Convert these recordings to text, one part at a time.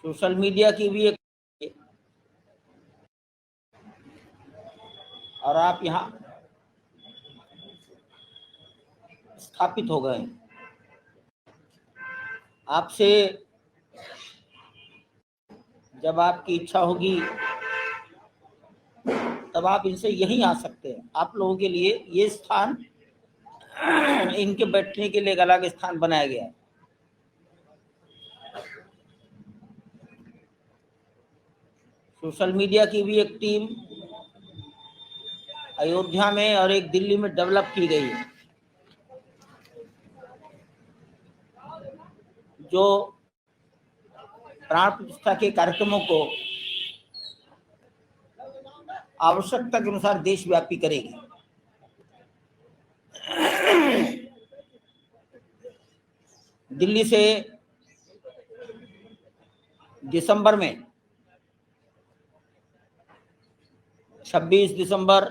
Social media की भी एक, और आप यहाँ स्थापित हो गए। आपसे जब आपकी इच्छा होगी तब आप इनसे यहीं आ सकते हैं। आप लोगों के लिए ये स्थान, इनके बैठने के लिए एक अलग स्थान बनाया गया है। सोशल मीडिया की भी एक टीम अयोध्या में और एक दिल्ली में डेवलप की गई है, जो प्राण प्रतिष्ठा के कार्यक्रमों को आवश्यकता के अनुसार देशव्यापी करेगी। दिल्ली से दिसंबर में 26 दिसंबर,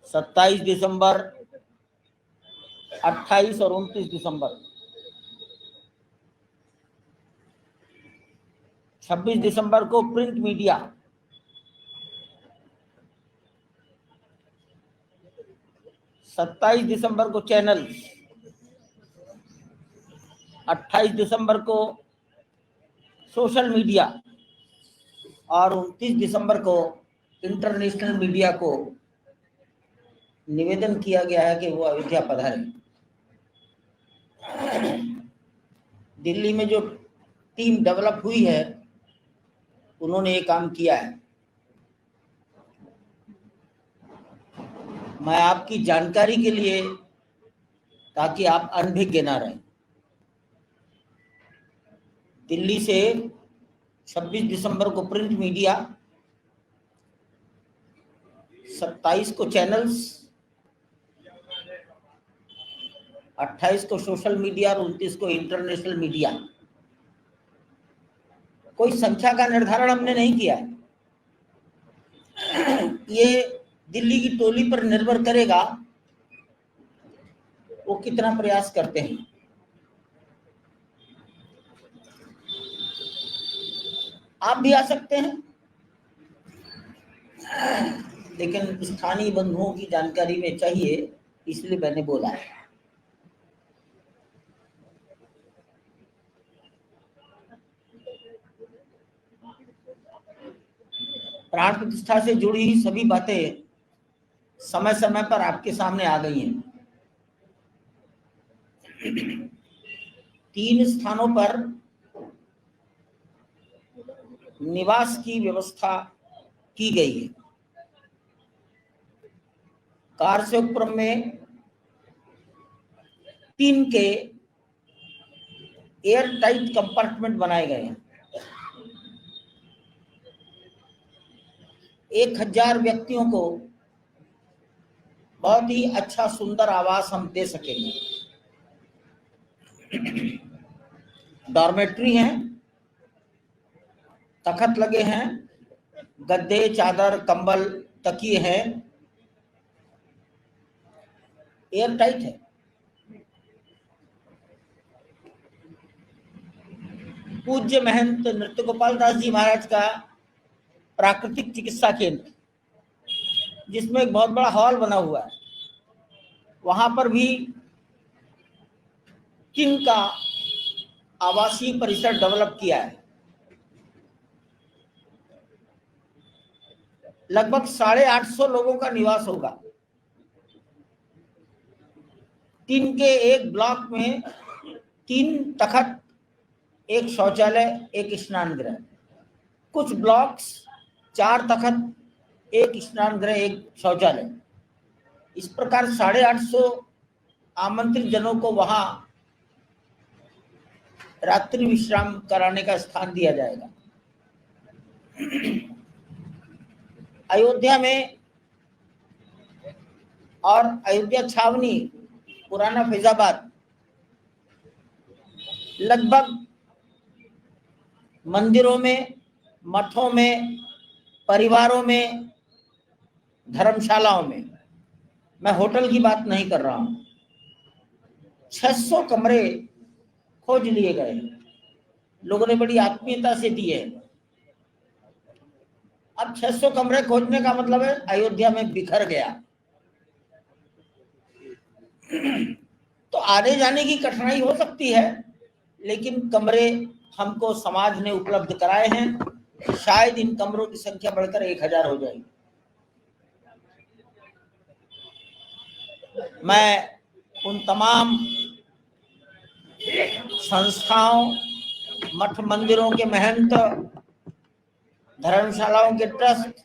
27 दिसंबर, 28 और 29 दिसंबर। 26 दिसंबर को प्रिंट मीडिया, 27 दिसंबर को चैनल, 28 दिसंबर को सोशल मीडिया और 29 दिसंबर को इंटरनेशनल मीडिया को निवेदन किया गया है कि वो अयोध्या पधारे। दिल्ली में जो टीम डेवलप हुई है उन्होंने ये काम किया है। मैं आपकी जानकारी के लिए, ताकि आप अनभिज्ञ ना रहें, दिल्ली से 26 दिसंबर को प्रिंट मीडिया, 27 को चैनल्स, 28 को सोशल मीडिया और 29 को इंटरनेशनल मीडिया। कोई संख्या का निर्धारण हमने नहीं किया है। ये दिल्ली की टोली पर निर्भर करेगा वो कितना प्रयास करते हैं। आप भी आ सकते हैं, लेकिन स्थानीय बंधुओं की जानकारी में चाहिए, इसलिए मैंने बोला है। प्राण प्रतिष्ठा से जुड़ी सभी बातें समय समय पर आपके सामने आ गई हैं। 3 स्थानों पर निवास की व्यवस्था की गई है। कारसेवपुरम में 3 के एयर टाइट कंपार्टमेंट बनाए गए हैं। 1000 व्यक्तियों को बहुत ही अच्छा सुंदर आवास हम दे सकेंगे। डॉर्मेट्री हैं, तखत लगे हैं, गद्दे, चादर, कंबल, तकिए हैं, एयर टाइट है। पूज्य महंत नृत्य गोपाल दास जी महाराज का प्राकृतिक चिकित्सा केंद्र, जिसमें एक बहुत बड़ा हॉल बना हुआ है, वहां पर भी किंग का आवासीय परिसर डेवलप किया है। लगभग 850 लोगों का निवास होगा। 3 के एक ब्लॉक में 3 तखत, 1 शौचालय, 1 स्नान गृह। कुछ ब्लॉक्स 4 तखत, 1 स्नान गृह, 1 शौचालय। इस प्रकार 850 आमंत्रित जनों को वहां रात्रि विश्राम कराने का स्थान दिया जाएगा। अयोध्या में और अयोध्या छावनी, पुराना फैजाबाद, लगभग मंदिरों में, मठों में, परिवारों में, धर्मशालाओं में, मैं होटल की बात नहीं कर रहा हूं, 600 कमरे खोज लिए गए, लोगों ने बड़ी आत्मीयता से दिए। अब 600 कमरे खोजने का मतलब है अयोध्या में बिखर गया। तो आने जाने की कठिनाई हो सकती है, लेकिन कमरे हमको समाज ने उपलब्ध कराए हैं। शायद इन कमरों की संख्या बढ़कर 1000 हो जाएगी। मैं उन तमाम संस्थाओं, मठ मंदिरों के महंत, धर्मशालाओं के ट्रस्ट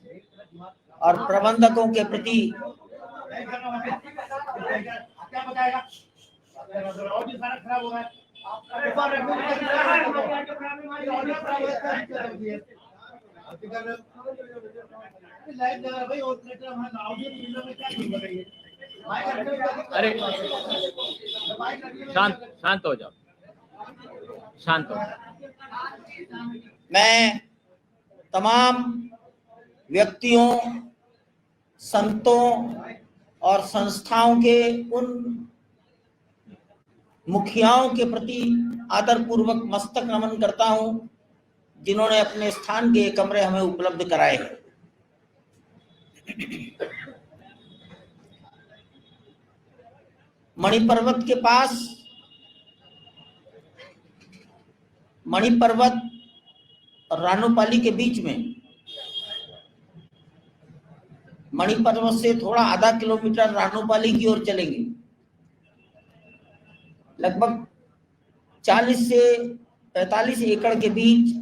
और प्रबंधकों के प्रति अरे शांत हो जाओ, शांत हो। मैं तमाम व्यक्तियों, संतों और संस्थाओं के उन मुखियाओं के प्रति आदर पूर्वक मस्तक नमन करता हूं जिन्होंने अपने स्थान के कमरे हमें उपलब्ध कराए हैं। मणिपर्वत के पास, मणिपर्वत और रानोपाली के बीच में, मणिपर्वत से थोड़ा आधा किलोमीटर रानोपाली की ओर चलेंगे, लगभग 40 से 45 एकड़ के बीच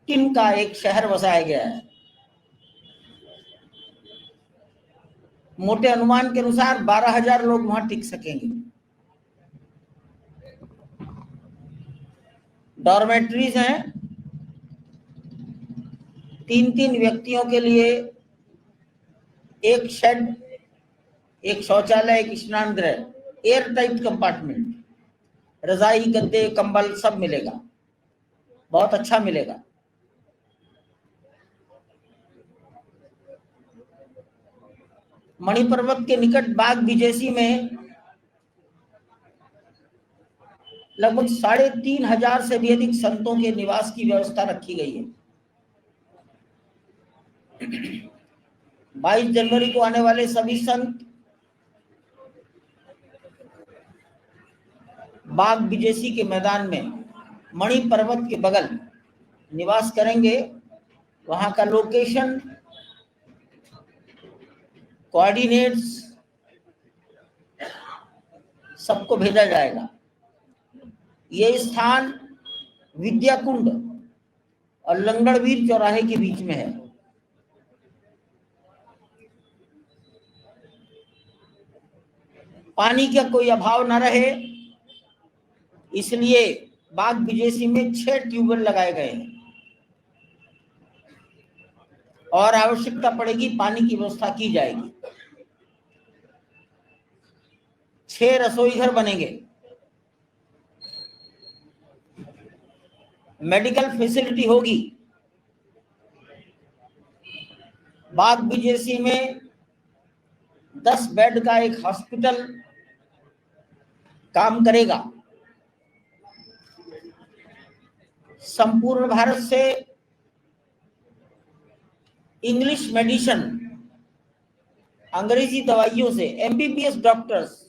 टिन का एक शहर बसाया गया है। मोटे अनुमान के अनुसार 12,000 लोग वहां टिक सकेंगे। डॉर्मेट्रीज हैं, 3-3 व्यक्तियों के लिए एक शेड, एक शौचालय, एक स्नान गृह, एयर टाइट कंपार्टमेंट, रजाई, गद्दे, कंबल सब मिलेगा, बहुत अच्छा मिलेगा। मणिपर्वत के निकट बाग बिजेसी में लगभग 3,500 से भी अधिक संतों के निवास की व्यवस्था रखी गई है। 22 जनवरी को आने वाले सभी संत बाग बिजेसी के मैदान में मणि पर्वत के बगल निवास करेंगे। वहां का लोकेशन, कोऑर्डिनेट्स सबको भेजा जाएगा। ये स्थान विद्या कुंड और लंगड़वीर चौराहे के बीच में है। पानी का कोई अभाव न रहे, इसलिए बाग बिजेसी में 6 ट्यूबवेल लगाए गए हैं और आवश्यकता पड़ेगी पानी की व्यवस्था की जाएगी। 6 रसोई घर बनेंगे। मेडिकल फैसिलिटी होगी। बाग बिजेसी में 10 बेड का एक हॉस्पिटल काम करेगा। संपूर्ण भारत से इंग्लिश मेडिसिन, अंग्रेजी दवाइयों से एमबीबीएस डॉक्टर्स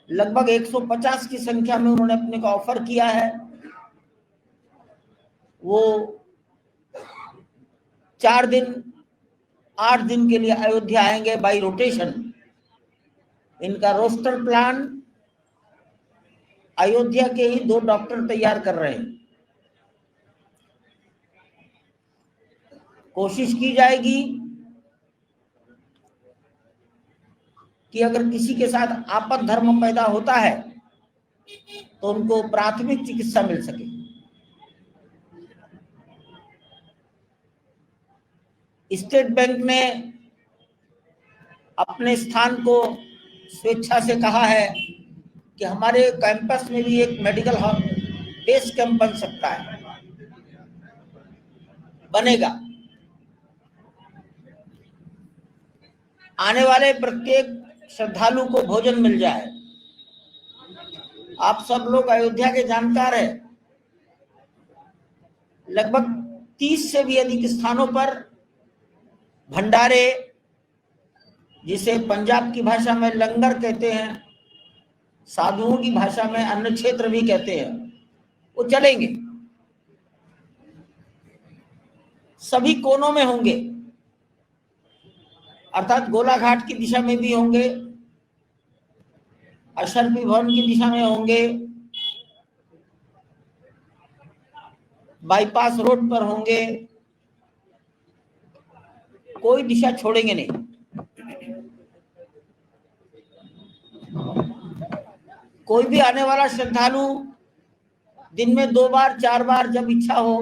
लगभग 150 की संख्या में उन्होंने अपने को ऑफर किया है। वो 4 दिन 8 दिन के लिए अयोध्या आएंगे बाय रोटेशन। इनका रोस्टर प्लान अयोध्या के ही 2 डॉक्टर तैयार कर रहे हैं। कोशिश की जाएगी कि अगर किसी के साथ आपद धर्म पैदा होता है तो उनको प्राथमिक चिकित्सा मिल सके। स्टेट बैंक ने अपने स्थान को स्वेच्छा से कहा है कि हमारे कैंपस में भी एक मेडिकल बेस कैंप बन सकता है, बनेगा। आने वाले प्रत्येक श्रद्धालु को भोजन मिल जाए, आप सब लोग अयोध्या के जानकार हैं। लगभग 30 से भी अधिक स्थानों पर भंडारे, जिसे पंजाब की भाषा में लंगर कहते हैं, साधुओं की भाषा में अन्न क्षेत्र भी कहते हैं, वो चलेंगे। सभी कोनों में होंगे, अर्थात गोलाघाट की दिशा में भी होंगे, अशरफी भवन की दिशा में होंगे, बाईपास रोड पर होंगे, कोई दिशा छोड़ेंगे नहीं। कोई भी आने वाला श्रद्धालु दिन में 2 बार 4 बार जब इच्छा हो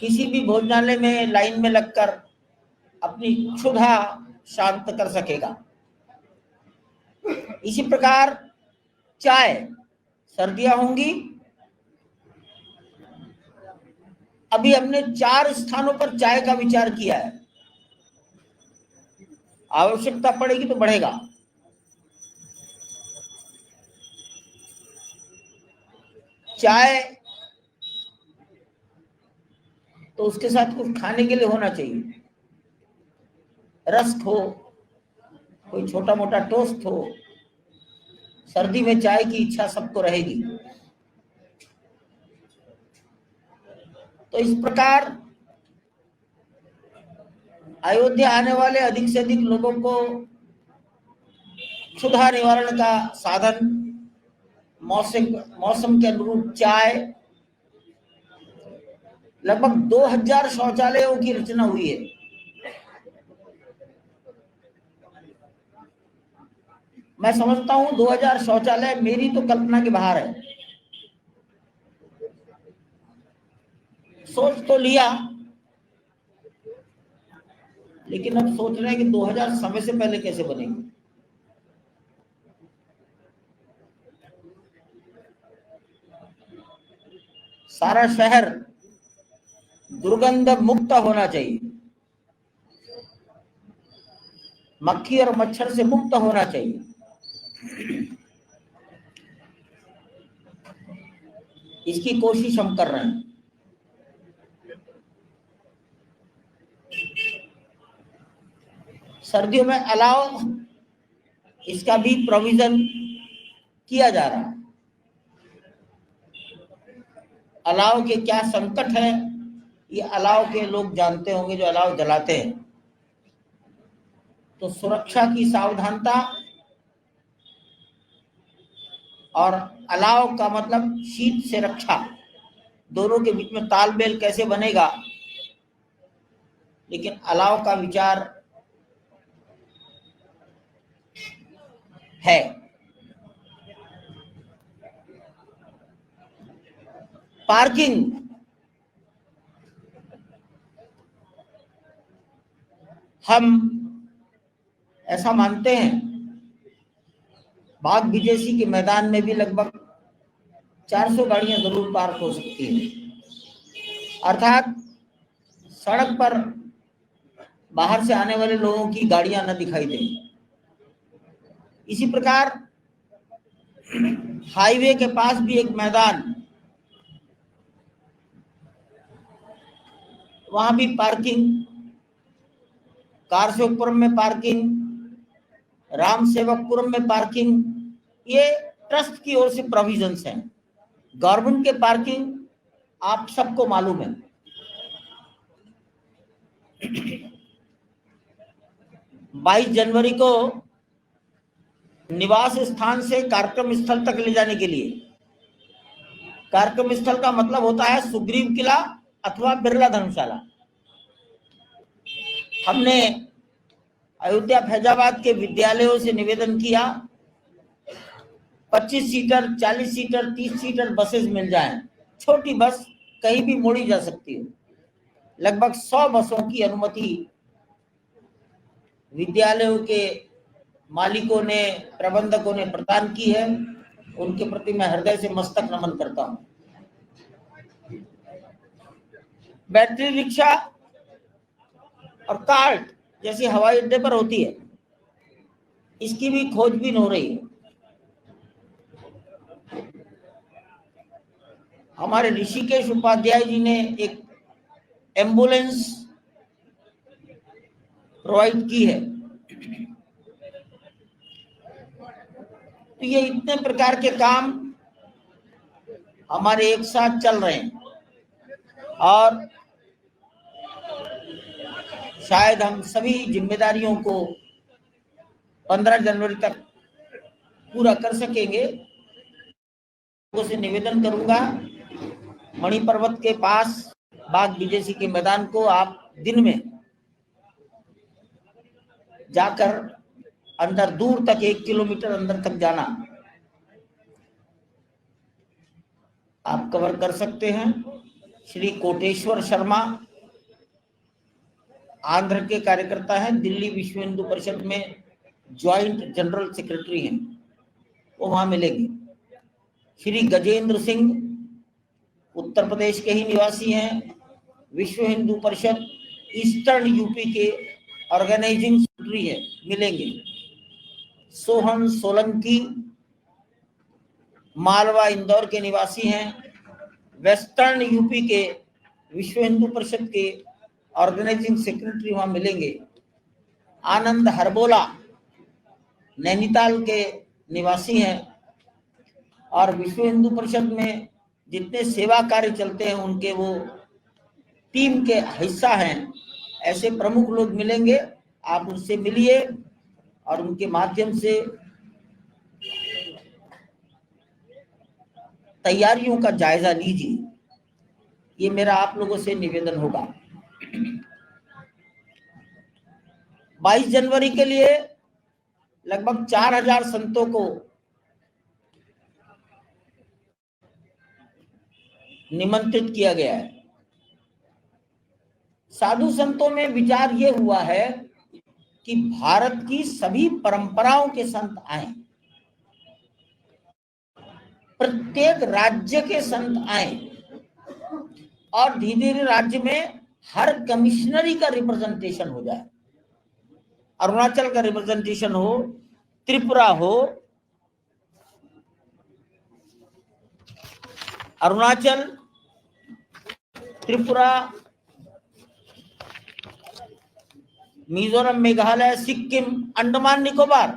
किसी भी भोजनालय में लाइन में लगकर अपनी क्षुधा शांत कर सकेगा। इसी प्रकार चाय, सर्दियां होंगी। अभी हमने 4 स्थानों पर चाय का विचार किया है, आवश्यकता पड़ेगी तो बढ़ेगा। चाय तो उसके साथ कुछ खाने के लिए होना चाहिए, रस्क हो, कोई छोटा मोटा टोस्ट हो। सर्दी में चाय की इच्छा सबको रहेगी। तो इस प्रकार अयोध्या आने वाले अधिक से अधिक लोगों को क्षुधा निवारण का साधन, मौसम के अनुरूप चाय। लगभग 2000 शौचालयों की रचना हुई है। मैं समझता हूं 2000 शौचालय मेरी तो कल्पना के बाहर है। सोच तो लिया, लेकिन अब सोच रहे हैं कि 2000 समय से पहले कैसे बनेंगे। सारा शहर दुर्गंध मुक्त होना चाहिए, मक्खी और मच्छर से मुक्त होना चाहिए। इसकी कोशिश हम कर रहे हैं। सर्दियों में अलाव, इसका भी प्रोविजन किया जा रहा है। अलाव के क्या संकट है ये अलाव के लोग जानते होंगे, जो अलाव जलाते हैं। तो सुरक्षा की सावधानता और अलाव का मतलब शीत से रक्षा, दोनों के बीच में तालमेल कैसे बनेगा। लेकिन अलाव का विचार है। पार्किंग, हम ऐसा मानते हैं बाग विजेसी के मैदान में भी लगभग 400 गाड़ियां जरूर पार्क हो सकती हैं। अर्थात सड़क पर बाहर से आने वाले लोगों की गाड़ियां न दिखाई दें। इसी प्रकार हाईवे के पास भी एक मैदान, वहां भी पार्किंग, कारसेवकपुरम में पार्किंग, राम सेवकपुरम में पार्किंग, ये ट्रस्ट की ओर से प्रोविजंस हैं। गवर्नमेंट के पार्किंग आप सबको मालूम है। 22 जनवरी को निवास स्थान से कार्यक्रम स्थल तक ले जाने के लिए, कार्यक्रम स्थल का मतलब होता है सुग्रीव किला अथवा बिरला धर्मशाला। हमने अयोध्या फैजाबाद के विद्यालयों से निवेदन किया 25 सीटर, 40 सीटर, 30 सीटर बसेस मिल जाएं। छोटी बस कहीं भी मोड़ी जा सकती है। लगभग 100 बसों की अनुमति विद्यालयों के मालिकों ने, प्रबंधकों ने प्रदान की है। उनके प्रति मैं हृदय से मस्तक नमन करता हूं। बैटरी रिक्शा और कार्ट जैसी हवाई अड्डे पर होती है, इसकी भी खोजबीन हो रही है। हमारे ऋषिकेश उपाध्याय जी ने एक एम्बुलेंस प्रोवाइड की है। तो ये इतने प्रकार के काम हमारे एक साथ चल रहे हैं और शायद हम सभी जिम्मेदारियों को 15 जनवरी तक पूरा कर सकेंगे। लोगों से निवेदन करूंगा, मणि पर्वत के पास बाग विजेसी के मैदान को आप दिन में जाकर अंदर दूर तक 1 किलोमीटर अंदर तक जाना आप कवर कर सकते हैं। श्री कोटेश्वर शर्मा आंध्र के कार्यकर्ता हैं, दिल्ली विश्व हिंदू परिषद में ज्वाइंट जनरल सेक्रेटरी हैं, वो वहां मिलेंगे। श्री गजेंद्र सिंह उत्तर प्रदेश के ही निवासी हैं, विश्व हिंदू परिषद ईस्टर्न यूपी के ऑर्गेनाइजिंग सेक्रेटरी है, मिलेंगे। सोहन सोलंकी मालवा इंदौर के निवासी हैं, वेस्टर्न यूपी के विश्व हिंदू परिषद के ऑर्गेनाइजिंग सेक्रेटरी वहां मिलेंगे। आनंद हरबोला नैनीताल के निवासी हैं और विश्व हिंदू परिषद में जितने सेवा कार्य चलते हैं उनके वो टीम के हिस्सा हैं। ऐसे प्रमुख लोग मिलेंगे, आप उनसे मिलिए और उनके माध्यम से तैयारियों का जायजा लीजिए। ये मेरा आप लोगों से निवेदन होगा। 22 जनवरी के लिए लगभग 4000 संतों को निमंत्रित किया गया है। साधु संतों में विचार ये हुआ है कि भारत की सभी परंपराओं के संत आए, प्रत्येक राज्य के संत आए और धीरे धीरे राज्य में हर कमिश्नरी का रिप्रेजेंटेशन हो जाए। अरुणाचल का रिप्रेजेंटेशन हो, त्रिपुरा हो, अरुणाचल, त्रिपुरा, मिजोरम, मेघालय, सिक्किम, अंडमान निकोबार,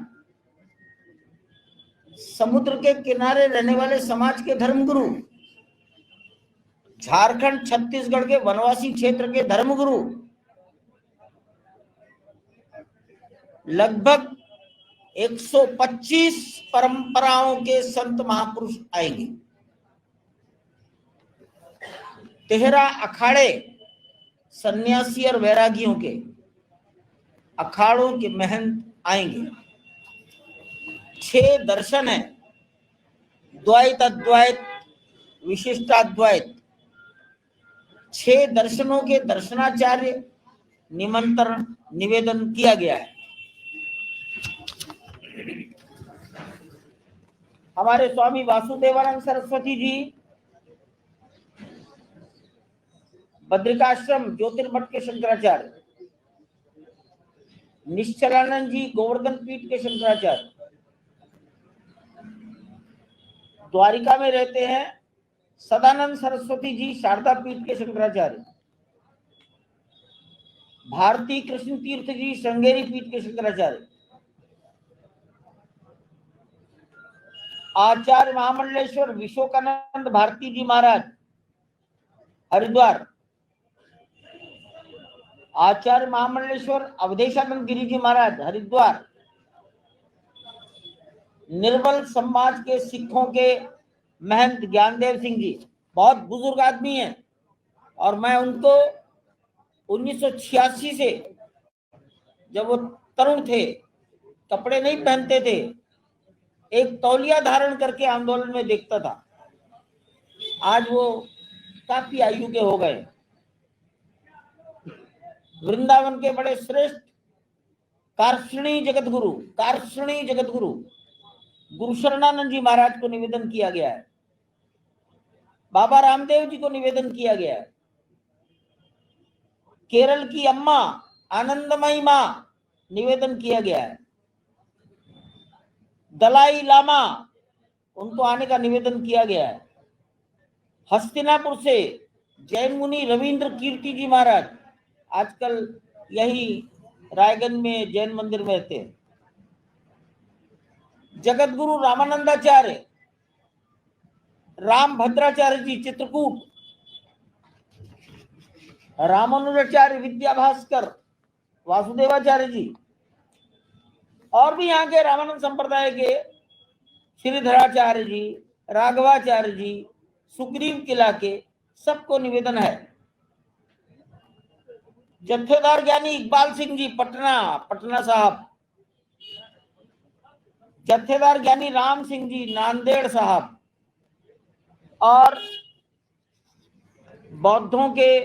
समुद्र के किनारे रहने वाले समाज के धर्मगुरु, झारखंड छत्तीसगढ़ के वनवासी क्षेत्र के धर्मगुरु, लगभग 125 परंपराओं के संत महापुरुष आएंगे। 13 अखाड़े सन्यासी और वैरागियों के अखाड़ों के महंत आएंगे। 6 दर्शन है, द्वैत, अद्वैत, विशिष्टाद्वैत। 6 दर्शनों के दर्शनाचार्य निमंत्रण निवेदन किया गया है। हमारे स्वामी वासुदेवानंद सरस्वती जी बद्रिकाश्रम ज्योतिर्मठ के शंकराचार्य, निश्चलानंद जी गोवर्धन पीठ के शंकराचार्य, द्वारिका में रहते हैं सदानंद सरस्वती जी शारदा पीठ के शंकराचार्य, भारती कृष्ण तीर्थ जी श्रृंगेरी पीठ के शंकराचार्य, आचार्य महामंडलेश्वर विश्वकानंद भारती जी महाराज हरिद्वार, आचार्य महामंडलेश्वर अवधेशानंद गिरी जी महाराज हरिद्वार, निर्बल समाज के सिखों के महंत ज्ञानदेव सिंह जी, बहुत बुजुर्ग आदमी हैं और मैं उनको 1986 से, जब वो तरुण थे, कपड़े नहीं पहनते थे, एक तौलिया धारण करके आंदोलन में देखता था। आज वो काफी आयु के हो गए। वृंदावन के बड़े श्रेष्ठ कार्षणी जगत गुरु गुरु शरणानंद जी महाराज को निवेदन किया गया है। बाबा रामदेव जी को निवेदन किया गया है। केरल की अम्मा आनंदमयी मां निवेदन किया गया है। दलाई लामा, उनको आने का निवेदन किया गया है। हस्तिनापुर से जैन मुनि रविंद्र कीर्ति जी महाराज, आजकल यही रायगंज में जैन मंदिर में रहते हैं। जगत गुरु रामानंदाचार्य, राम भद्राचार्य जी चित्रकूट, रामानुजाचार्य विद्या भास्कर, वासुदेवाचार्य जी, और भी यहाँ के रामानंद संप्रदाय के श्रीधराचार्य जी, राघवाचार्य जी, सुग्रीव किला के, सबको निवेदन है। जत्थेदार ज्ञानी इकबाल सिंह जी पटना साहब, जत्थेदार ज्ञानी राम सिंह जी नांदेड़ साहब, और बौद्धों के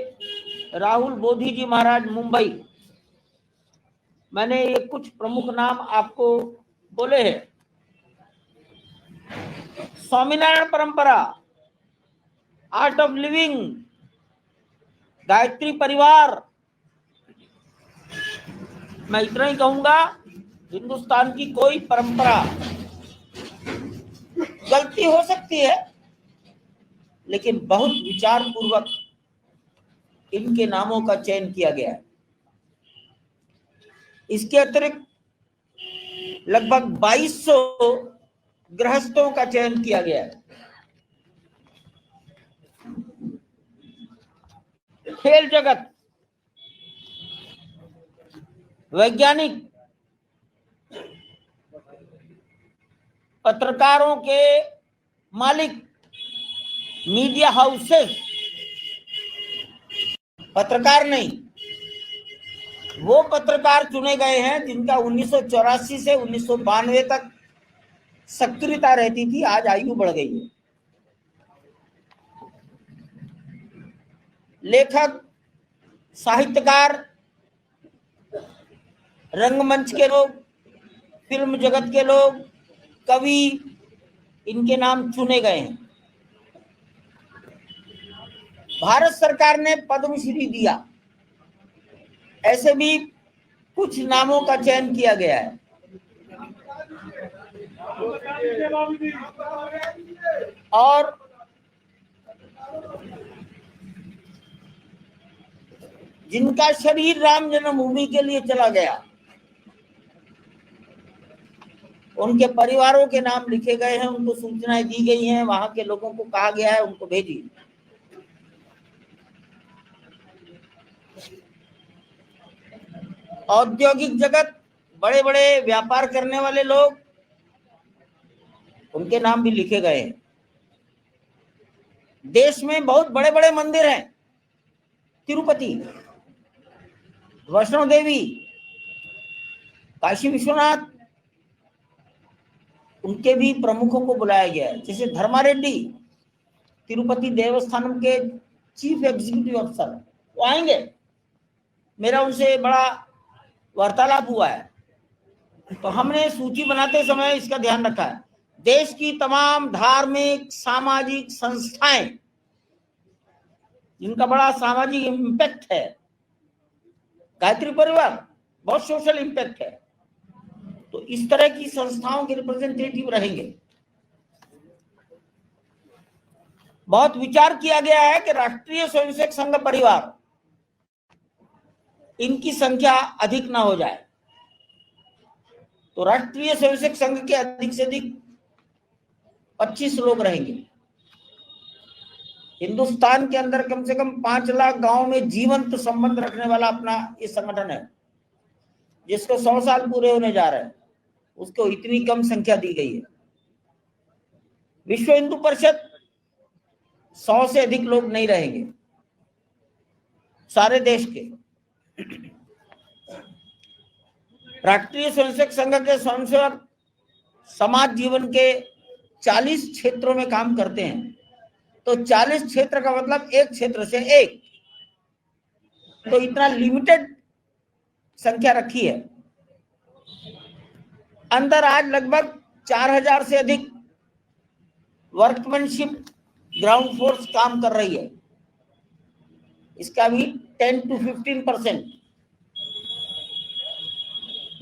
राहुल बोधी जी महाराज मुंबई। मैंने ये कुछ प्रमुख नाम आपको बोले हैं। स्वामीनारायण परंपरा, आर्ट ऑफ लिविंग, गायत्री परिवार, मैं इतना ही कहूंगा, हिंदुस्तान की कोई परंपरा, गलती हो सकती है लेकिन बहुत विचार पूर्वक इनके नामों का चयन किया गया है। इसके अतिरिक्त लगभग 2200 गृहस्थों का चयन किया गया है। खेल जगत, वैज्ञानिक, पत्रकारों के मालिक, मीडिया हाउसेस, पत्रकार नहीं, वो पत्रकार चुने गए हैं जिनका 1984 से 1992 तक सक्रियता रहती थी, आज आयु बढ़ गई है। लेखक, साहित्यकार, रंगमंच के लोग, फिल्म जगत के लोग, कवि, इनके नाम चुने गए हैं। भारत सरकार ने पद्मश्री दिया, ऐसे भी कुछ नामों का चयन किया गया है। और जिनका शरीर राम जन्मभूमि के लिए चला गया, उनके परिवारों के नाम लिखे गए हैं, उनको सूचनाएं दी गई हैं, वहां के लोगों को कहा गया है उनको भेजिए। औद्योगिक जगत, बड़े बड़े व्यापार करने वाले लोग, उनके नाम भी लिखे गए हैं। देश में बहुत बड़े बड़े मंदिर हैं, तिरुपति, वैष्णो देवी, काशी विश्वनाथ, उनके भी प्रमुखों को बुलाया गया है। जैसे धर्मा रेड्डी, तिरुपति देवस्थानम के चीफ एग्जीक्यूटिव अफसर, वो आएंगे, मेरा उनसे बड़ा वार्तालाप हुआ है। तो हमने सूची बनाते समय इसका ध्यान रखा है। देश की तमाम धार्मिक सामाजिक संस्थाएं जिनका बड़ा सामाजिक इम्पैक्ट है, गायत्री परिवार बहुत सोशल इम्पैक्ट है, तो इस तरह की संस्थाओं के रिप्रेजेंटेटिव रहेंगे। बहुत विचार किया गया है कि राष्ट्रीय स्वयंसेवक संघ परिवार, इनकी संख्या अधिक ना हो जाए, तो राष्ट्रीय स्वयंसेवक संघ के अधिक से अधिक 25 लोग रहेंगे। हिंदुस्तान के अंदर कम से कम 5 लाख गांव में जीवंत संबंध रखने वाला अपना ये संगठन है, जिसको 100 साल पूरे होने जा रहे हैं, उसको इतनी कम संख्या दी गई है। विश्व हिंदू परिषद 100 से अधिक लोग नहीं रहेंगे सारे देश के। राष्ट्रीय स्वयंसेवक संघ के स्वयंसेवक समाज जीवन के 40 क्षेत्रों में काम करते हैं, तो 40 क्षेत्र का मतलब एक क्षेत्र से एक, तो इतना लिमिटेड संख्या रखी है। अंदर आज लगभग 4000 से अधिक वर्कमैनशिप ग्राउंड फोर्स काम कर रही है, इसका भी 10 to 15%।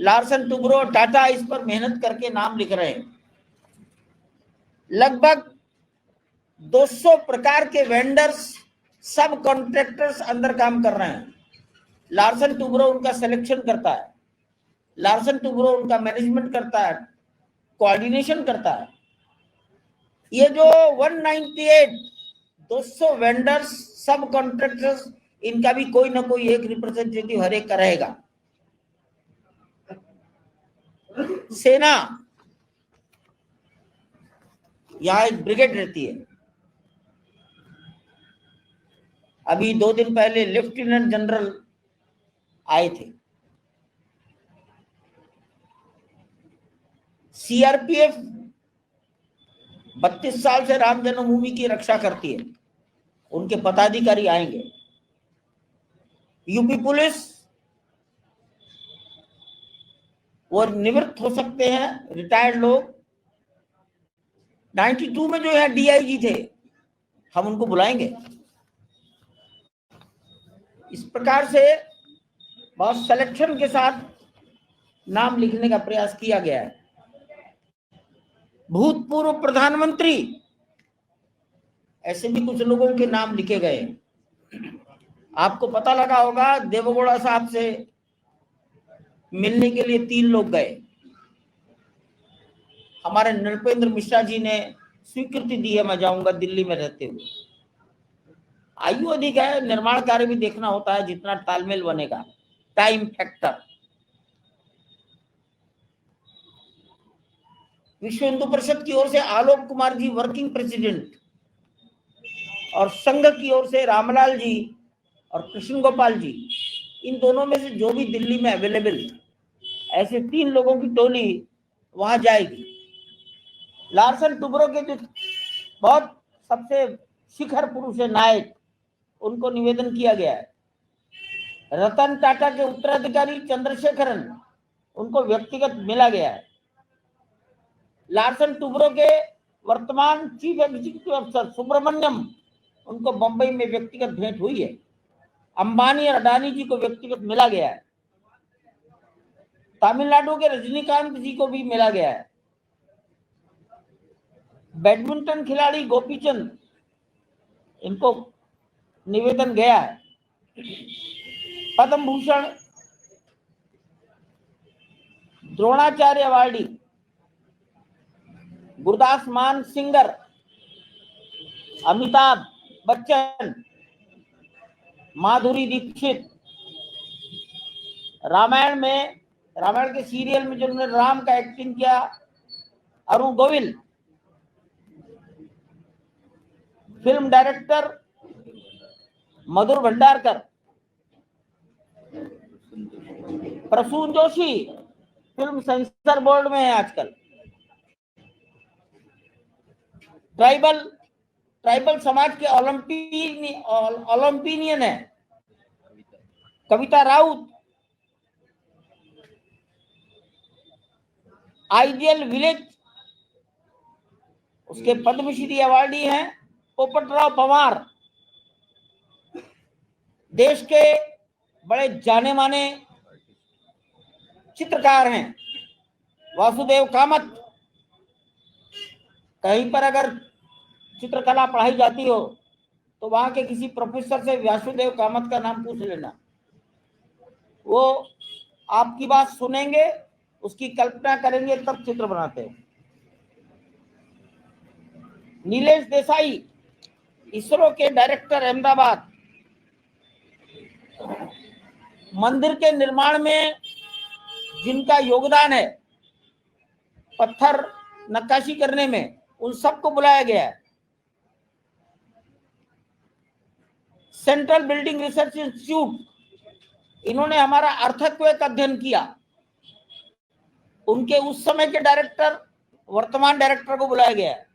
लार्सन टुब्रो, टाटा इस पर मेहनत करके नाम लिख रहे हैं। लगभग 200 प्रकार के वेंडर्स, सब कॉन्ट्रैक्टर्स अंदर काम कर रहे हैं। लार्सन टुब्रो उनका सिलेक्शन करता है, लार्सन टुब्रो उनका मैनेजमेंट करता है, कोऑर्डिनेशन करता है। ये जो 198 200 वेंडर्स, सब कॉन्ट्रैक्टर्स, इनका भी कोई ना कोई एक रिप्रेजेंटेटिव हर एक का रहेगा। सेना, यहां एक ब्रिगेड रहती है। अभी 2 दिन पहले लेफ्टिनेंट जनरल आए थे। सीआरपीएफ 32 साल से राम जन्मभूमि की रक्षा करती है, उनके पदाधिकारी आएंगे। यूपी पुलिस, वो निवृत्त हो सकते हैं, रिटायर्ड लोग। 92 में जो है डीआईजी थे, हम उनको बुलाएंगे। इस प्रकार से बहुत सिलेक्शन के साथ नाम लिखने का प्रयास किया गया है। भूतपूर्व प्रधानमंत्री, ऐसे भी कुछ लोगों के नाम लिखे गए। आपको पता लगा होगा, देवगौड़ा साहब से मिलने के लिए 3 लोग गए। हमारे नृपेंद्र मिश्रा जी ने स्वीकृति दी है, मैं जाऊंगा दिल्ली में रहते हुए। आयु अधिक है, निर्माण कार्य भी देखना होता है, जितना तालमेल बनेगा, टाइम फैक्टर। विश्व हिंदू परिषद की ओर से आलोक कुमार जी वर्किंग प्रेसिडेंट, और संघ की ओर से रामलाल जी और कृष्ण गोपाल जी, इन दोनों में से जो भी दिल्ली में अवेलेबल, ऐसे 3 लोगों की टोली वहां जाएगी। लार्सन टुब्रो के जो बहुत सबसे शिखर पुरुष है, नायक, उनको निवेदन किया गया है। रतन टाटा के उत्तराधिकारी चंद्रशेखरन, उनको व्यक्तिगत मिला गया है। लार्सन टुब्रो के वर्तमान चीफ एग्जीक्यूटिव अफसर सुब्रमण्यम, उनको बंबई में व्यक्तिगत भेंट हुई है। अंबानी और अडानी जी को व्यक्तिगत मिला गया है। तमिलनाडु के रजनीकांत जी को भी मिला गया है। बैडमिंटन खिलाड़ी गोपीचंद, इनको निवेदन गया है। पद्म भूषण, द्रोणाचार्य अवार्डी, गुरदास मान सिंगर, अमिताभ बच्चन, माधुरी दीक्षित, रामायण के सीरियल में जिन्होंने राम का एक्टिंग किया, Arun Govil, film director Madhur Bhandarkar, Prasoon Joshi film censor board में है आजकल। ट्राइबल समाज के ओलंपियन है कविता राउत। आइडियल विलेज, उसके पद्मश्री अवार्डी हैं पोपटराव पवार। देश के बड़े जाने माने चित्रकार हैं वासुदेव कामत। कहीं पर अगर चित्रकला पढ़ाई जाती हो तो वहां के किसी प्रोफेसर से वासुदेव कामत का नाम पूछ लेना, वो आपकी बात सुनेंगे, उसकी कल्पना करेंगे, तब चित्र बनाते हैं। नीलेश देसाई, इसरो के डायरेक्टर अहमदाबाद। मंदिर के निर्माण में जिनका योगदान है, पत्थर नक्काशी करने में, उन सबको बुलाया गया है। सेंट्रल बिल्डिंग रिसर्च इंस्टीट्यूट, इन्होंने हमारा अर्थक्वेक अध्ययन किया, उनके उस समय के डायरेक्टर वर्तमान डायरेक्टर को बुलाया गया है।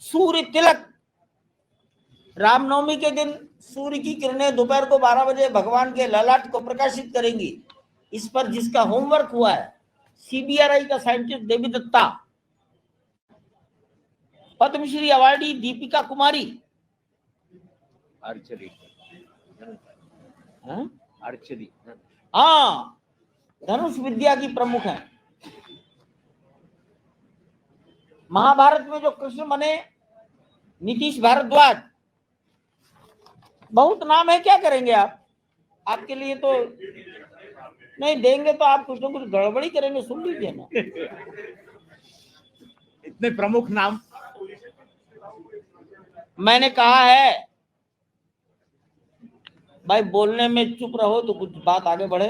सूर्य तिलक, रामनवमी के दिन सूर्य की किरणें दोपहर को 12 बजे भगवान के ललाट को प्रकाशित करेंगी। इस पर जिसका होमवर्क हुआ है सीबीआरआई का साइंटिस्ट देवी दत्ता। पद्मश्री अवार्डी दीपिका कुमारी, आर्चरी, हाँ, धनुष विद्या की प्रमुख है। महाभारत में जो कृष्ण बने नीतीश भारद्वाज, बहुत नाम है, क्या करेंगे आप? आपके लिए तो नहीं देंगे तो आप कुछ ना कुछ गड़बड़ी करेंगे, सुन लीजिए ना। इतने प्रमुख नाम। मैंने कहा है भाई, बोलने में चुप रहो तो कुछ बात आगे बढ़े।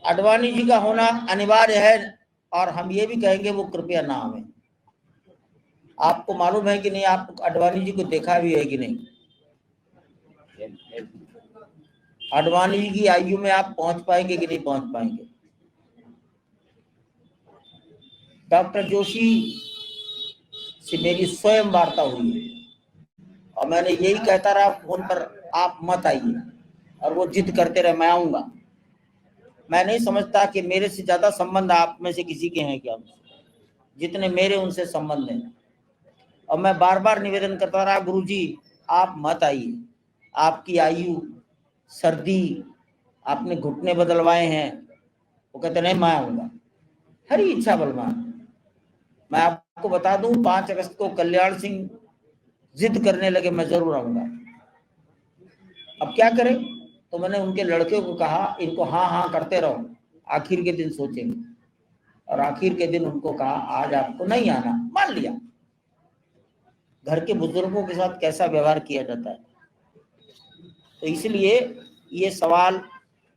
आडवाणी जी का होना अनिवार्य है, और हम ये भी कहेंगे वो कृपया ना आवे। आपको मालूम है कि नहीं, आप आडवाणी जी को देखा भी है कि नहीं? आडवाणी जी की आयु में आप पहुंच पाएंगे कि नहीं पहुंच पाएंगे? डॉक्टर जोशी से मेरी स्वयं वार्ता हुई है, और मैंने यही कहता रहा फोन पर, आप मत आइए, और वो जिद करते रहे मैं आऊंगा। मैं नहीं समझता कि मेरे से ज्यादा संबंध आप में से किसी के हैं क्या, जितने मेरे उनसे संबंध हैं। और मैं बार बार निवेदन करता रहा, गुरुजी आप मत आइए, आपकी आयु, सर्दी, आपने घुटने बदलवाए हैं। वो कहते नहीं मैं आऊंगा, हरी इच्छा बलवान। मैं आपको बता दूं, 5 अगस्त को कल्याण सिंह जिद करने लगे मैं जरूर आऊंगा। अब क्या करें? तो मैंने उनके लड़के को कहा, इनको हाँ हाँ करते रहो, आखिर के दिन सोचेंगे। और आखिर के दिन उनको कहा आज आपको नहीं आना, मान लिया। घर के बुजुर्गों के साथ कैसा व्यवहार किया जाता है। तो इसलिए ये सवाल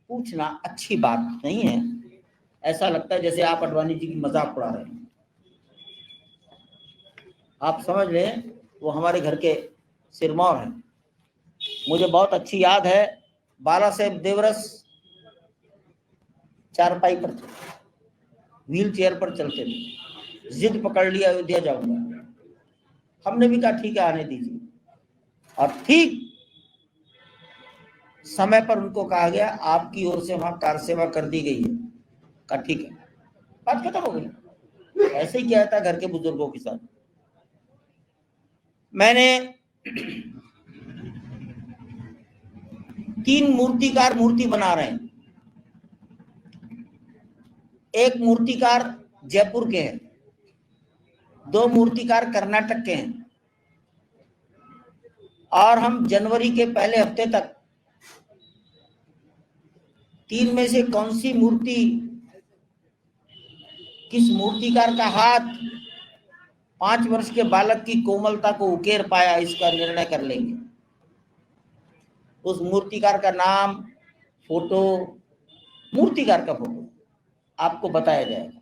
पूछना अच्छी बात नहीं है। ऐसा लगता है जैसे आप आडवाणी जी की मजाक उड़ा रहे हैं। आप समझ लें वो हमारे घर के सिरमौर हैं। मुझे बहुत अच्छी याद है, बाला साहेब देवरस चारपाई पर थे, व्हील चेयर पर चलते थे, जिद पकड़ लिया अयोध्या जाऊंगा। हमने भी कहा ठीक है आने दीजिए, और ठीक समय पर उनको कहा गया आपकी ओर से वहां कार सेवा कर दी गई है। कहा ठीक है, बात खत्म हो गई। ऐसे ही किया था घर के बुजुर्गों के साथ। मैंने 3 मूर्तिकार मूर्ति बना रहे हैं। एक मूर्तिकार जयपुर के हैं, 2 मूर्तिकार कर्नाटक के हैं, और हम जनवरी के पहले हफ्ते तक 3 में से कौन सी मूर्ति, किस मूर्तिकार का हाथ 5 वर्ष के बालक की कोमलता को उकेर पाया, इसका निर्णय कर लेंगे। उस मूर्तिकार का नाम, फोटो, मूर्तिकार का फोटो आपको बताया जाएगा।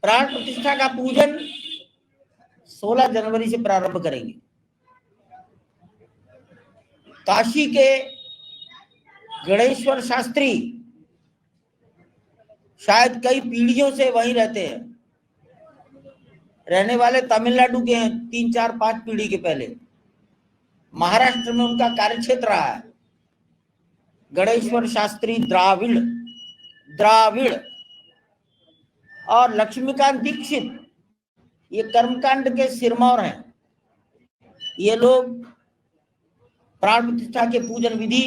प्राण प्रतिष्ठा का पूजन 16 जनवरी से प्रारंभ करेंगे। काशी के गणेश्वर शास्त्री शायद कई पीढ़ियों से वहीं रहते हैं, रहने वाले तमिलनाडु के हैं, 3, 4, 5 पीढ़ी के पहले। महाराष्ट्र में उनका कार्यक्षेत्र रहा है। गणेश्वर शास्त्री द्राविड़ और लक्ष्मीकांत दीक्षित ये कर्मकांड के सिरमौर हैं। ये लोग प्राण प्रतिष्ठा के पूजन विधि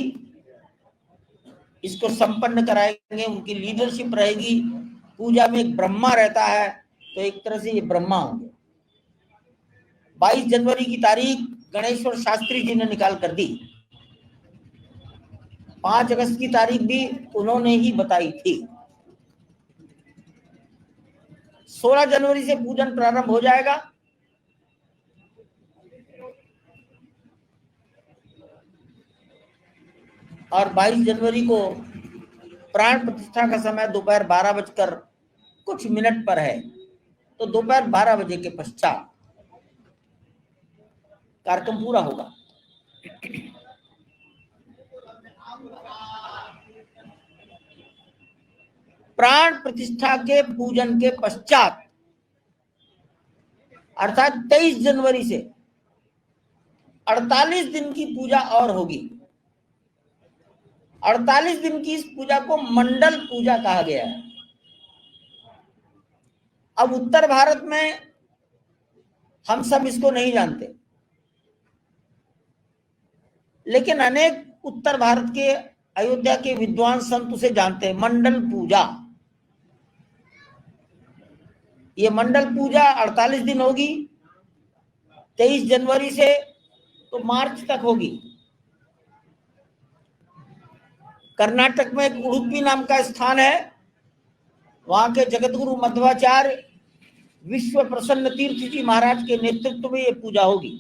इसको संपन्न कराएंगे, उनकी लीडरशिप रहेगी। पूजा में एक ब्रह्मा रहता है, तो एक तरह से ये ब्रह्मा होंगे। 22 जनवरी की तारीख गणेश्वर शास्त्री जी ने निकाल कर दी। 5 अगस्त की तारीख भी उन्होंने ही बताई थी। 16 जनवरी से पूजन प्रारंभ हो जाएगा। और 22 जनवरी को प्राण प्रतिष्ठा का समय दोपहर 12:कुछ पर है, तो दोपहर 12 बजे के पश्चात कार्यक्रम पूरा होगा। प्राण प्रतिष्ठा के पूजन के पश्चात अर्थात 23 जनवरी से 48 दिन की पूजा और होगी। 48 दिन की इस पूजा को मंडल पूजा कहा गया है। अब उत्तर भारत में हम सब इसको नहीं जानते, लेकिन अनेक उत्तर भारत के अयोध्या के विद्वान संत उसे जानते हैं, मंडल पूजा। ये मंडल पूजा 48 दिन होगी, 23 जनवरी से तो मार्च तक होगी। कर्नाटक में एक उडुपी नाम का स्थान है, वहां के जगतगुरु मध्वाचार्य विश्व प्रसन्न तीर्थ जी महाराज के नेतृत्व में ये पूजा होगी।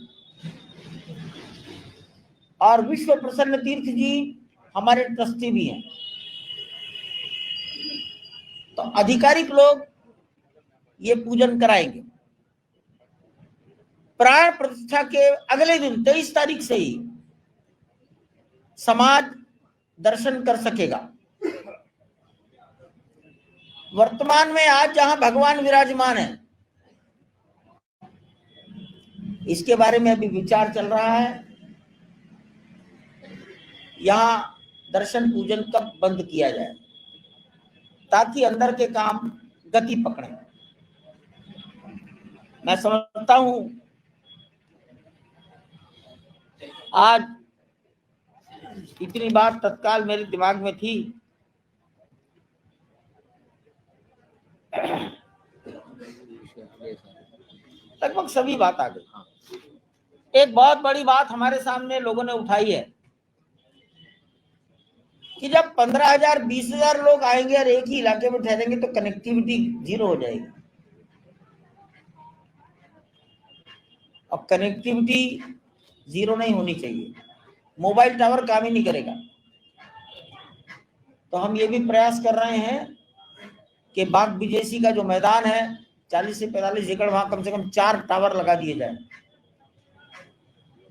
और विश्व प्रसन्न तीर्थ जी हमारे ट्रस्टी भी हैं, तो आधिकारिक लोग ये पूजन कराएंगे। प्राण प्रतिष्ठा के अगले दिन 23 तारीख से ही समाज दर्शन कर सकेगा। वर्तमान में आज जहां भगवान विराजमान है, इसके बारे में अभी विचार चल रहा है, यहां दर्शन पूजन कब बंद किया जाए ताकि अंदर के काम गति पकड़े। मैं समझता हूं आज इतनी बात तत्काल मेरे दिमाग में थी, लगभग सभी बात आ गई। एक बहुत बड़ी बात हमारे सामने लोगों ने उठाई है कि जब 15,000 20,000 लोग आएंगे और एक ही इलाके में ठहरेंगे तो कनेक्टिविटी जीरो हो जाएगी। अब कनेक्टिविटी जीरो नहीं होनी चाहिए, मोबाइल टावर काम ही नहीं करेगा। तो हम ये भी प्रयास कर रहे हैं कि बाग बीजेसी का जो मैदान है 40 से 45 एकड़, वहां कम से कम 4 टावर लगा दिए जाए।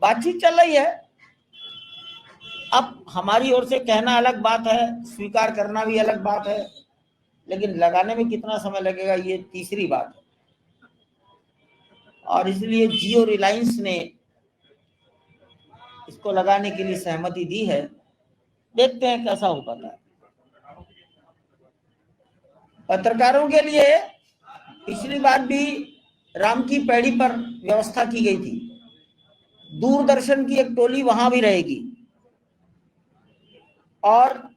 बातचीत चल रही है, अब हमारी ओर से कहना अलग बात है, स्वीकार करना भी अलग बात है, लेकिन लगाने में कितना समय लगेगा ये तीसरी बात है। और इसलिए जियो रिलायंस ने इसको लगाने के लिए सहमति दी है, देखते हैं कैसा हो पाता है। पत्रकारों के लिए पिछली बार भी राम की पैड़ी पर व्यवस्था की गई थी, दूरदर्शन की एक टोली वहां भी रहेगी और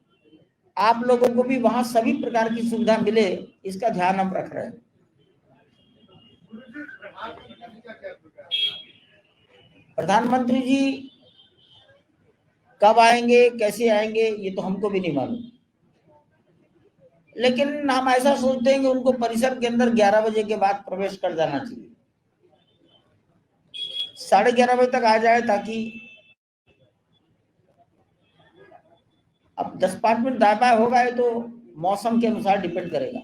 आप लोगों को भी वहां सभी प्रकार की सुविधा मिले, इसका ध्यान हम रख रहे हैं। प्रधानमंत्री जी कब आएंगे, कैसे आएंगे, ये तो हमको भी नहीं मालूम, लेकिन हम ऐसा सोचते हैं कि उनको परिसर के अंदर 11 बजे के बाद प्रवेश कर जाना चाहिए, 11:30 बजे तक आ जाए, ताकि अब 10-5 मिनट दाएं होगा तो मौसम के अनुसार डिपेंड करेगा।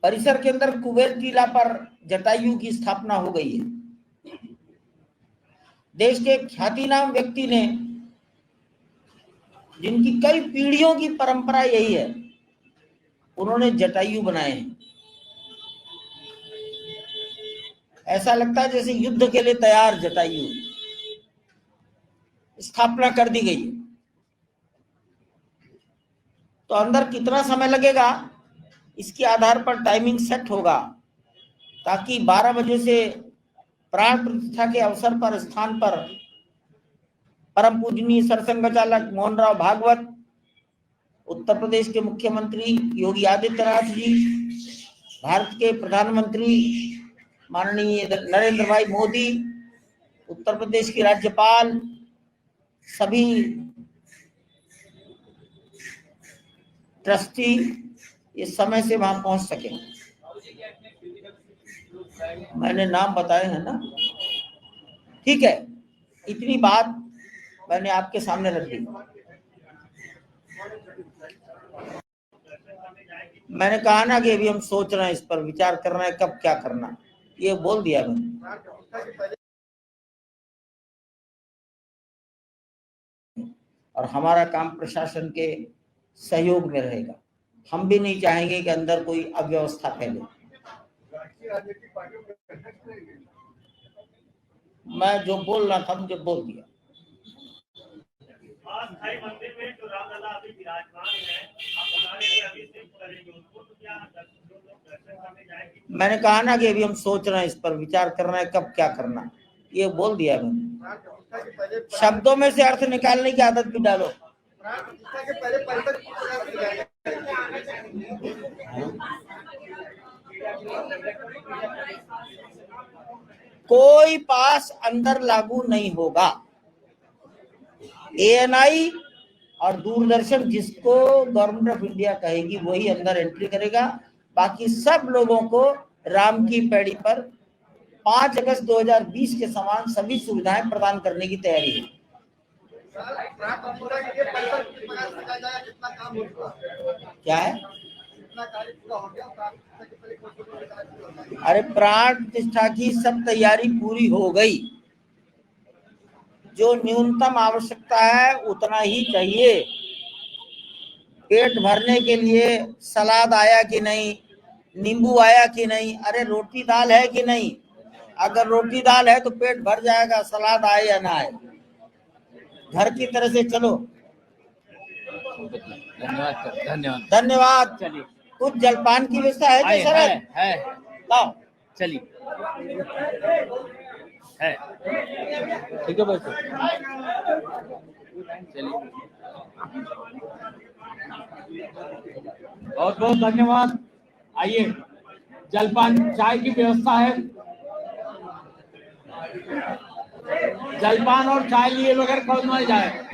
परिसर के अंदर कुबेर टीला पर जटायु की स्थापना हो गई है। देश के ख्यातिनाम व्यक्ति ने, जिनकी कई पीढ़ियों की परंपरा यही है, उन्होंने जटायु बनाए हैं। ऐसा लगता है जैसे युद्ध के लिए तैयार जटायु स्थापना कर दी गई है। तो अंदर कितना समय लगेगा इसके आधार पर टाइमिंग सेट होगा, ताकि 12 बजे से प्राण प्रतिष्ठा के अवसर पर स्थान पर परम पूजनीय सरसंघ चालक मोहन राव भागवत, उत्तर प्रदेश के मुख्यमंत्री योगी आदित्यनाथ जी, भारत के प्रधानमंत्री माननीय नरेंद्र भाई मोदी, उत्तर प्रदेश के राज्यपाल, सभी ट्रस्टी ये समय से वहां पहुंच सके। मैंने नाम बताए हैं ना, ठीक है, इतनी बात मैंने आपके सामने रख दी। मैंने कहा ना कि अभी हम सोच रहे हैं, इस पर विचार कर रहे हैं कब क्या करना, ये बोल दिया मैंने। और हमारा काम प्रशासन के सहयोग में रहेगा, हम भी नहीं चाहेंगे कि अंदर कोई अव्यवस्था फैले। मैं जो बोल रहा था मुझे बोल दिया। मैंने कहा ना कि अभी हम सोच रहे हैं, इस पर विचार कर रहे हैं कब क्या करना, ये बोल दिया मैंने। शब्दों में से अर्थ निकालने की आदत भी डालो। कोई पास अंदर लागू नहीं होगा। ANI और दूरदर्शन जिसको गवर्नमेंट ऑफ इंडिया कहेगी वही अंदर एंट्री करेगा। बाकी सब लोगों को राम की पैड़ी पर 5 अगस्त 2020 के समान सभी सुविधाएं प्रदान करने की तैयारी है। क्या है? अरे प्राण प्रतिष्ठा की सब तैयारी पूरी हो गई। जो न्यूनतम आवश्यकता है उतना ही चाहिए। पेट भरने के लिए सलाद आया कि नहीं, नींबू आया कि नहीं, अरे रोटी दाल है कि नहीं। अगर रोटी दाल है तो पेट भर जाएगा, सलाद आए या ना आए। घर की तरह से चलो। धन्यवाद सर, धन्यवाद। धन्यवाद। चलिए, कुछ जलपान की व्यवस्था है क्या सर? है। लाओ। चलिए, है। ठीक है भाई सर, चलिए। बहुत बहुत धन्यवाद। आइए, जलपान चाय की व्यवस्था है। जलपान और चाय लिए बगैर कौन नहीं जाए।